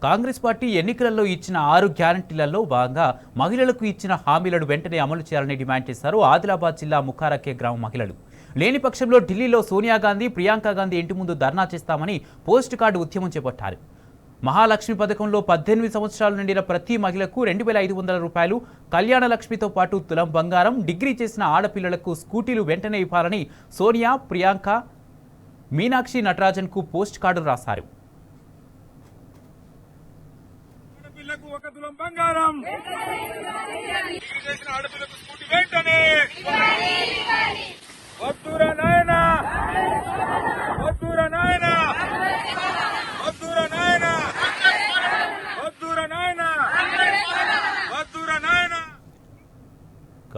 Congress party ఎన్నికలలో ఇచ్చిన 6 గ్యారంటీలలో భాగంగా మహిళలకు ఇచ్చిన హామీలను వెంటనే అమలు చేయాలని డిమాండ్ చేశారు ఆదిలాబాద్ జిల్లా ముఖారకే గ్రామ మహిళలు. లేని పక్షంలో ఢిల్లీలో సోనియా గాంధీ, ప్రియాంక గాంధీ ఇంటి ముందు ధర్నా చేస్తామని పోస్ట్ కార్డు ఉద్యమం చేపట్టారు. మహాలక్ష్మి పథకంలో 18 సంవత్సరాలు నిండిన ప్రతి మహిళకు 2500 రూపాయలు, కళ్యాణ లక్ష్మితో పాటు తులం బంగారం, డిగ్రీ చేసిన ఆడపిల్లలకు స్కూటీలు వెంటనే ఇవ్వాలని సోనియా, ప్రియాంక, మీనాక్షి నటరాజన్కు పోస్ట్ కార్డు రాశారు. ఒక తులం బంగారం చేసిన ఆడపిల్లకు స్కూటీ వెంటనే వద్దురా నాయనా, వద్దురా నాయనా, వద్దురా నాయనా, వద్దురా నాయనా, వద్దురా నాయనా.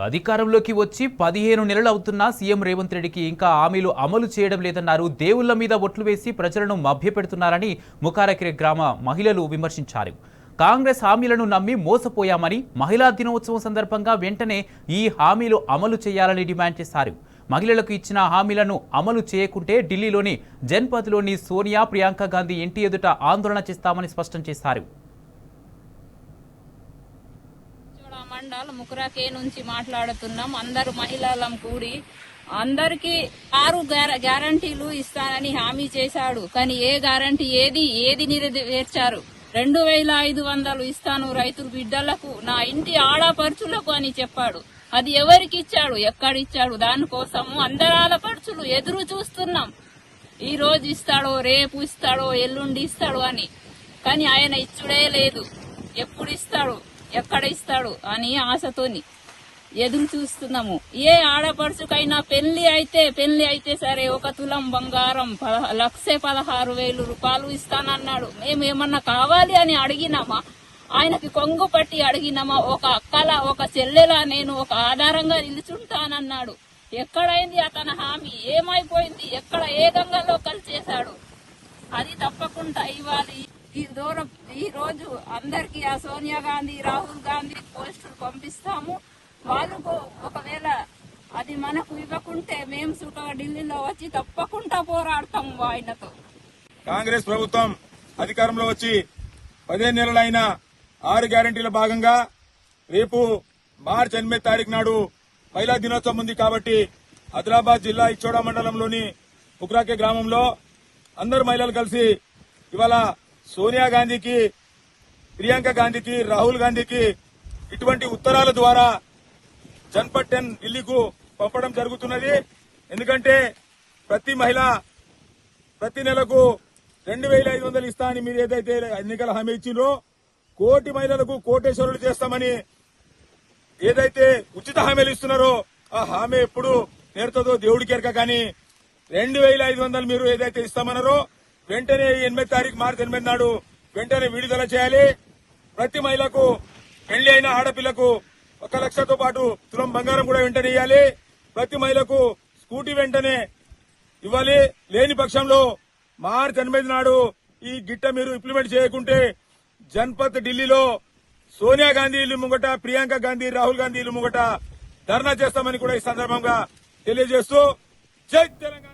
అధికారంలోకి వచ్చి 15 నెలలు అవుతున్నా సీఎం రేవంత్ రెడ్డికి ఇంకా హామీలు అమలు చేయడం లేదన్నారు. దేవుళ్ల మీద ఒట్లు వేసి ప్రజలను మభ్యపెడుతున్నారని ముఖారకే గ్రామ మహిళలు విమర్శించారు. కాంగ్రెస్ హామీలను నమ్మి మోసపోయామని, మహిళా దినోత్సవం సందర్భంగా వెంటనే ఈ హామీలు అమలు చేయాలని డిమాండ్ చేశారు. మహిళలకు ఇచ్చిన హామీలను అమలు చేయకుంటే ఢిల్లీలోని జన్పథ్లోని సోనియా, ప్రియాంక గాంధీ ఇంటి ఎదుట ఆందోళన చేస్తామని స్పష్టం చేశారు. మండల్ ముఖరాకే నుంచి మాట్లాడుతున్నాం. అందరు మహిళలం కూడి అందరికి 6 గ్యారంటీలు ఇస్తానని హామీ చేశాడు. కానీ ఏ గ్యారంటీ ఏది నెరవేర్చారు? 2500 ఇస్తాను రైతుల బిడ్డలకు, నా ఇంటి ఆడపడుచులకు అని చెప్పాడు. అది ఎవరికి ఇచ్చాడు, ఎక్కడిచ్చాడు? దానికోసము అందరు ఆడపడుచులు ఎదురు చూస్తున్నాం. ఈ రోజు ఇస్తాడో, రేపు ఇస్తాడో, ఎల్లుండి ఇస్తాడో అని. కానీ ఆయన ఇచ్చుడే లేదు. ఎప్పుడు ఇస్తాడు, ఎక్కడ ఇస్తాడు అని ఆశతోని ఎదురు చూస్తున్నాము. ఏ ఆడపడుచుకైనా పెళ్లి అయితే సరే ఒక తులం బంగారం 1,16,000 రూపాయలు ఇస్తానన్నాడు. మేమేమన్నా కావాలి అని అడిగినామా? ఆయనకి కొంగు పట్టి అడిగినామా? ఒక అక్కలా, ఒక చెల్లెలా నేను ఒక ఆధారంగా నిలుచుంటానన్నాడు. ఎక్కడైంది అతని హామీ? ఏమైపోయింది? ఎక్కడ ఏ గంగలో కలిసేశాడు? అది తప్పకుండా ఇవ్వాలి. ఈ రోజు అందరికి ఆ సోనియా గాంధీ, రాహుల్ గాంధీ పోస్టులు పంపిస్తాము. వాళ్ళకు ఒకవేళ అది మనకు ఇవ్వకుంటే మేము సుఖంగా ఢిల్లీలో వచ్చి తప్పకుండా పోరాడతాము ఆయనతో. కాంగ్రెస్ ప్రభుత్వం అధికారంలో వచ్చి 15 నెలలైన 6 గ్యారంటీల భాగంగా రేపు మార్చి 8 తారీఖు నాడు మహిళా దినోత్సవం ఉంది. కాబట్టి ఆదిలాబాద్ జిల్లా ఇచ్చోడ మండలంలోని ముఖరాకే గ్రామంలో అందరు మహిళలు కలిసి ఇవాళ సోనియా గాంధీకి, ప్రియాంక గాంధీకి, రాహుల్ గాంధీకి ఇటువంటి ఉత్తరాల ద్వారా జన్పథ్ 10 ఢిల్లీకు పంపడం జరుగుతున్నది. ఎందుకంటే ప్రతి మహిళ ప్రతి నెలకు 2500 ఇస్తా అని మీరు ఏదైతే ఎన్నికల హామీ ఇచ్చిండ్రో, 1 కోటి మహిళలకు కోటేశ్వరులు చేస్తామని ఏదైతే ఉచిత హామీలు ఇస్తున్నారో ఆ హామీ ఎప్పుడు నేర్తుందో దేవుడికి ఎరక. కానీ 2500 మీరు ఏదైతే ఇస్తామన్నారో వెంటనే 8 తారీఖు మార్చి 8 నాడు వెంటనే విడుదల చేయాలి. ప్రతి మహిళకు, పెళ్లి అయిన ఆడపిల్లకు 1 లక్షతో పాటు తులం బంగారం కూడా వెంటనే ఇవ్వాలి. ప్రతి మహిళకు స్కూటీ వెంటనే ఇవ్వాలి. లేని పక్షంలో మార్చి 8 నాడు ఈ గిట్ట మీరు ఇంప్లిమెంట్ చేయకుంటే జన్పథ్ ఢిల్లీలో సోనియా గాంధీ ఇల్లు ముంగట, ప్రియాంక గాంధీ, రాహుల్ గాంధీ ఇల్లు ముంగట ధర్నా చేస్తామని కూడా ఈ సందర్భంగా తెలియజేస్తూ జై తెలంగాణ.